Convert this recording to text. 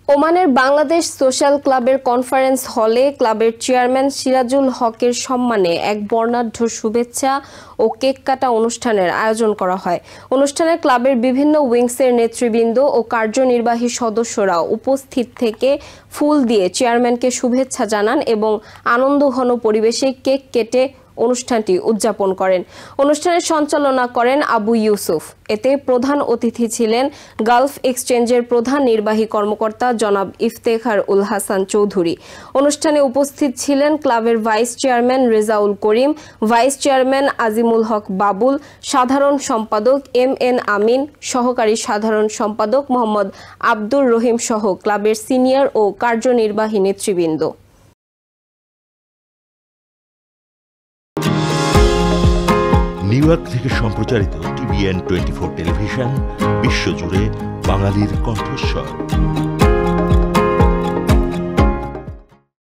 ওমানের বাংলাদেশ সোশ্যাল ক্লাবের কনফারেন্স হলে ক্লাবের চেয়ারম্যান সিরাজুল হকের সম্মানে এক বর্ণাঢ্য শুভেচ্ছা ও কেক কাটা অনুষ্ঠানের আয়োজন করা হয়। অনুষ্ঠানে ক্লাবের বিভিন্ন উইংসের নেতৃবৃন্দ ও কার্যনির্বাহী সদস্যরা উপস্থিত থেকে ফুল দিয়ে চেয়ারম্যানকে শুভেচ্ছা জানান এবং আনন্দঘন পরিবেশে কেক কেটে অনুষ্ঠানটি উদযাপন করেন। অনুষ্ঠানের সঞ্চালনা করেন আবু ইউসুফ। এতে প্রধান অতিথি ছিলেন গালফ এক্সচেঞ্জের প্রধান নির্বাহী কর্মকর্তা জনাব ইফতেখার উল হাসান চৌধুরী। অনুষ্ঠানে উপস্থিত ছিলেন ক্লাবের vice chairman Rezaul Karim, vice chairman Azimul হক বাবুল, সাধারণ সম্পাদক MN আমিন, সহকারী সাধারণ সম্পাদক মোহাম্মদ আব্দুর রহিম সহ ক্লাবের সিনিয়র ও কার্যনির্বাহী নেতৃবৃন্দ। নিউ ইয়র্ক থেকে সম্প্রচারিত TVN 24 টেলিভিশন বিশ্বজুড়ে বাঙালির কণ্ঠস্বর।